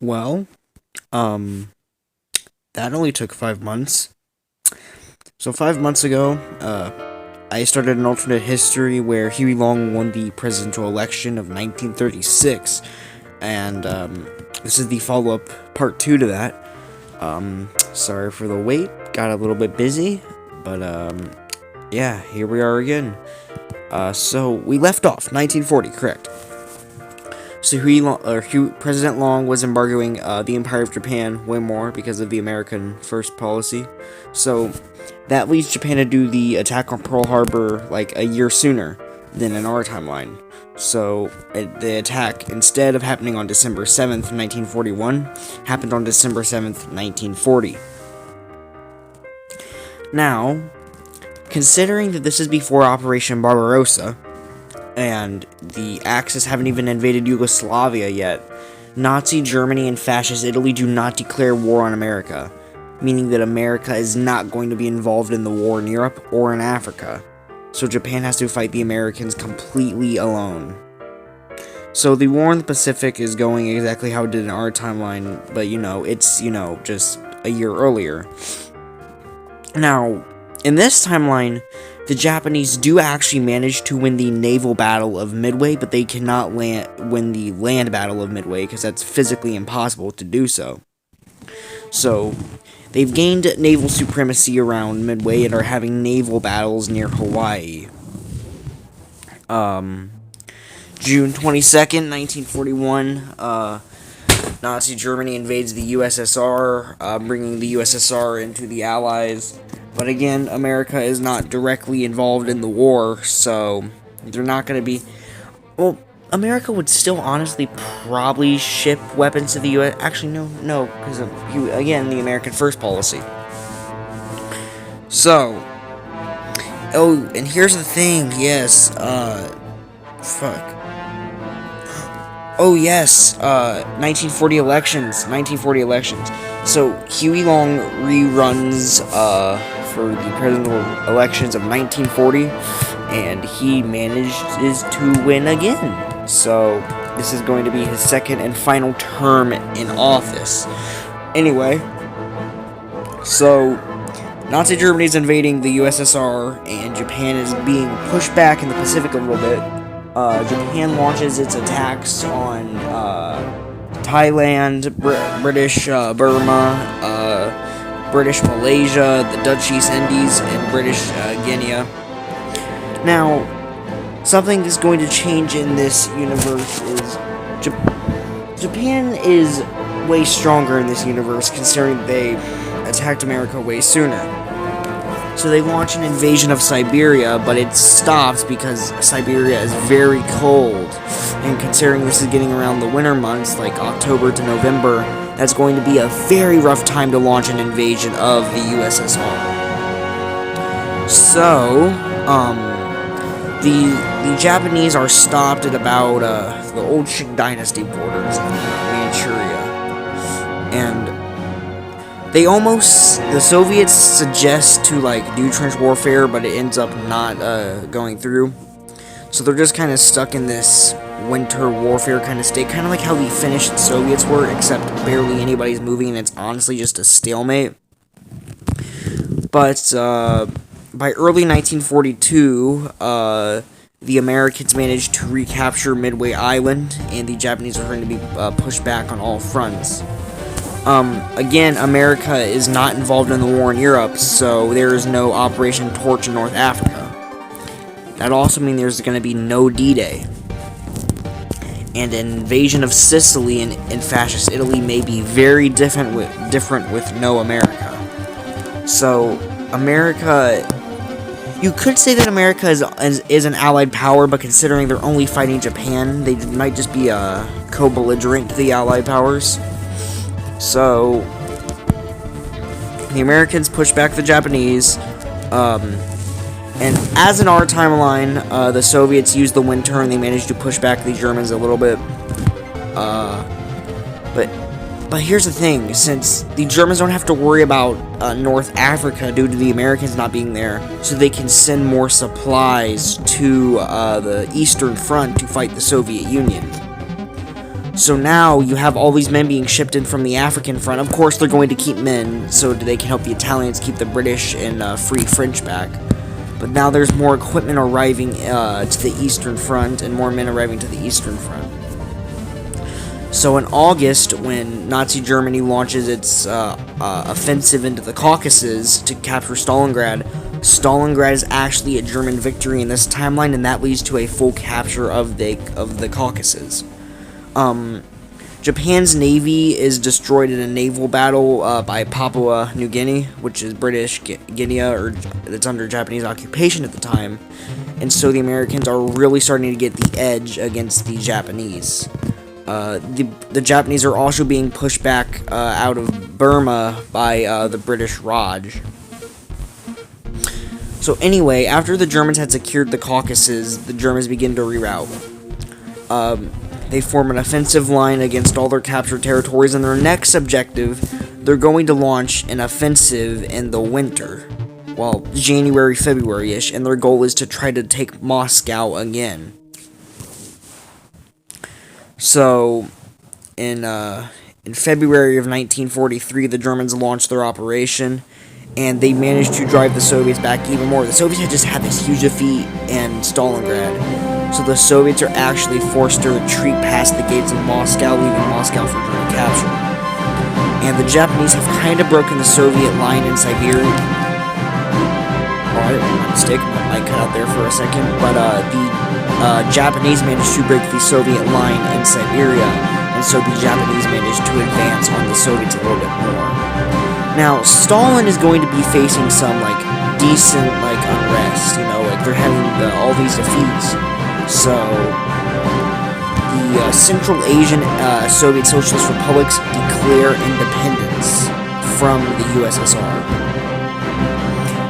Well, um, that only took 5 months. So 5 months ago, I started an alternate history where Huey Long won the presidential election of 1936, and this is the follow-up part two to that. Sorry for the wait, got a little bit busy, but yeah, here we are again. So we left off 1940, correct? So President Long was embargoing the Empire of Japan way more because of the American First policy. So that leads Japan to do the attack on Pearl Harbor like a year sooner than in our timeline. So the attack, instead of happening on December 7th, 1941, happened on December 7th, 1940. Now, considering that this is before Operation Barbarossa, and the Axis haven't even invaded Yugoslavia yet, Nazi Germany and Fascist Italy do not declare war on America, meaning that America is not going to be involved in the war in Europe or in Africa. So Japan has to fight the Americans completely alone. So the war in the Pacific is going exactly how it did in our timeline, but it's, just a year earlier. Now, in this timeline, the Japanese do actually manage to win the naval battle of Midway, but they cannot win the land battle of Midway because that's physically impossible to do so. So, they've gained naval supremacy around Midway and are having naval battles near Hawaii. June 22nd, 1941, Nazi Germany invades the USSR, bringing the USSR into the Allies. But again, America is not directly involved in the war, so they're not going to be... Well, America would still honestly probably ship weapons to the U.S. Actually, no, because of, again, the American First policy. So, oh, and here's the thing, yes, fuck. Oh, yes, 1940 elections. So, Huey Long reruns, for the presidential elections of 1940, and he manages to win again. So, this is going to be his second and final term in office. Anyway, so, Nazi Germany is invading the USSR, and Japan is being pushed back in the Pacific a little bit. Japan launches its attacks on Thailand, British Burma, British Malaysia, the Dutch East Indies, and British Guinea. Now, something that's going to change in this universe is Japan is way stronger in this universe, considering they attacked America way sooner. So they launch an invasion of Siberia, but it stops because Siberia is very cold. And considering this is getting around the winter months, like October to November, that's going to be a very rough time to launch an invasion of the USSR. So, the Japanese are stopped at about the old Qing Dynasty borders in Manchuria. And the Soviets suggest to do trench warfare, but it ends up not going through. So they're just kind of stuck in this winter warfare kind of state, kind of like how the Finnish and Soviets were, except barely anybody's moving and it's honestly just a stalemate. But by early 1942, the Americans managed to recapture Midway Island, and the Japanese are going to be pushed back on all fronts. Again, America is not involved in the war in Europe, so there is no Operation Torch in North Africa. That also means there's going to be no D-Day. And an invasion of Sicily in Fascist Italy may be very different with no America. So, America... You could say that America is an allied power, but considering they're only fighting Japan, they might just be co-belligerent to the allied powers. So, the Americans push back the Japanese, and as in our timeline, the Soviets used the winter and they managed to push back the Germans a little bit. But here's the thing, since the Germans don't have to worry about North Africa due to the Americans not being there, so they can send more supplies to the Eastern Front to fight the Soviet Union. So now you have all these men being shipped in from the African front. Of course, they're going to keep men so they can help the Italians keep the British and free French back. But now there's more equipment arriving to the Eastern Front and more men arriving to the Eastern Front. So in August, when Nazi Germany launches its offensive into the Caucasus to capture Stalingrad, Stalingrad is actually a German victory in this timeline, and that leads to a full capture of the Caucasus. Japan's navy is destroyed in a naval battle by Papua New Guinea, which is British Guinea, or it's under Japanese occupation at the time, and so the Americans are really starting to get the edge against the Japanese. The Japanese are also being pushed back out of Burma by the British Raj. So anyway, after the Germans had secured the Caucasus, the Germans begin to reroute. They form an offensive line against all their captured territories, and their next objective, they're going to launch an offensive in the winter. Well, January, February-ish, and their goal is to try to take Moscow again. So, in February of 1943, the Germans launched their operation, and they managed to drive the Soviets back even more. The Soviets had just had this huge defeat in Stalingrad. So the Soviets are actually forced to retreat past the gates of Moscow, leaving Moscow for German capture. And the Japanese have kind of broken the Soviet line in Siberia. Oh, I didn't make a mistake. I might cut out there for a second. But the Japanese managed to break the Soviet line in Siberia, and so the Japanese managed to advance on the Soviets a little bit more. Now, Stalin is going to be facing some, decent, unrest. They're having all these defeats. So, the Central Asian Soviet Socialist Republics declare independence from the USSR.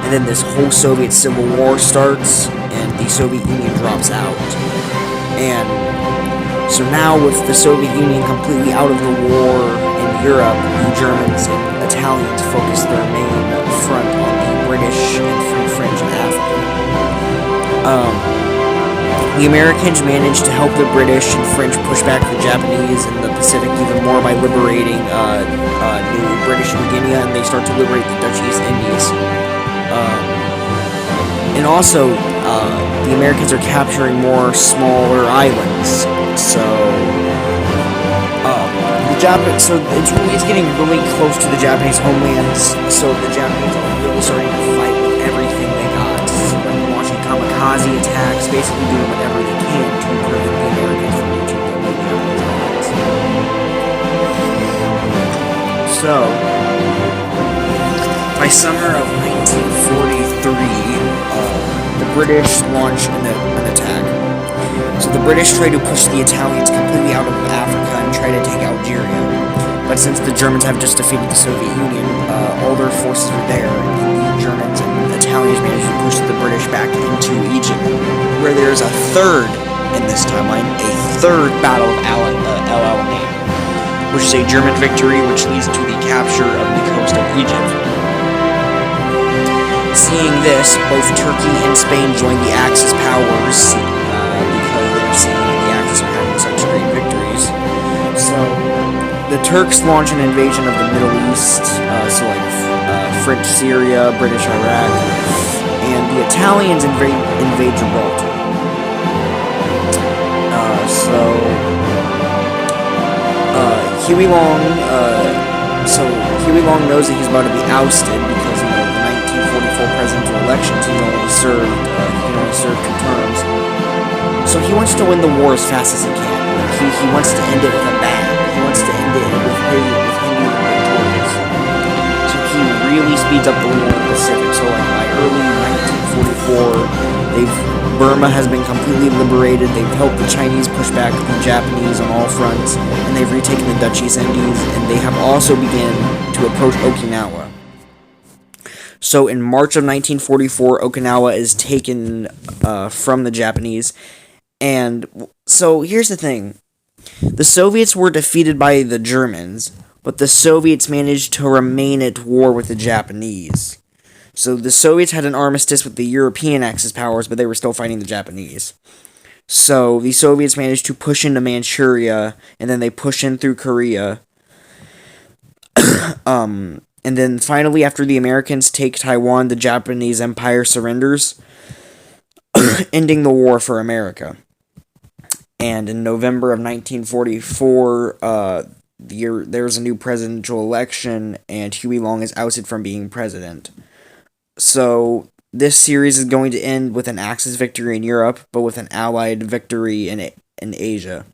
And then this whole Soviet Civil War starts, and the Soviet Union drops out. And so now, with the Soviet Union completely out of the war in Europe, the Germans and Italians focus their main front on the British and Free French in Africa. The Americans managed to help the British and French push back the Japanese in the Pacific even more by liberating New British New Guinea, and they start to liberate the Dutch East Indies. And also, the Americans are capturing more smaller islands. So, it's getting really close to the Japanese homelands. So the Japanese are really starting to fight with everything they got. Launching kamikaze attacks, basically doing whatever they can to prevent the Americans from reaching their Japanese islands. So, by summer of 1943, the British launch an attack. So the British try to push the Italians completely out of Africa and try to take Algeria. But since the Germans have just defeated the Soviet Union, all their forces are there, and the Germans and Italians managed to push the British back into Egypt, where there's a third, in this timeline, a third Battle of El Alamein, which is a German victory which leads to the capture of the coast of Egypt. Seeing this, both Turkey and Spain join the Axis powers, because they're seeing the Axis are having such great victories. So, the Turks launch an invasion of the Middle East, French Syria, British Iraq, and the Italians invade Gibraltar. Huey Long knows that he's about to be ousted because the 1944 presidential elections he only served 2 terms. So he wants to win the war as fast as he can. He wants to end it with a bang. He wants to end it with him being victorious. So he really speeds up the war in the Pacific. So by early 1944, Burma has been completely liberated. They've helped the Chinese push back the Japanese on all fronts, and they've retaken the Dutch East Indies, and they have also begun to approach Okinawa. So in March of 1944, Okinawa is taken from the Japanese, and so here's the thing. The Soviets were defeated by the Germans, but the Soviets managed to remain at war with the Japanese. So the Soviets had an armistice with the European Axis powers, but they were still fighting the Japanese. So the Soviets managed to push into Manchuria, and then they push in through Korea. And then finally, after the Americans take Taiwan, the Japanese Empire surrenders, ending the war for America. And in November of 1944, there was a new presidential election, and Huey Long is ousted from being president. So this series is going to end with an Axis victory in Europe, but with an Allied victory in Asia.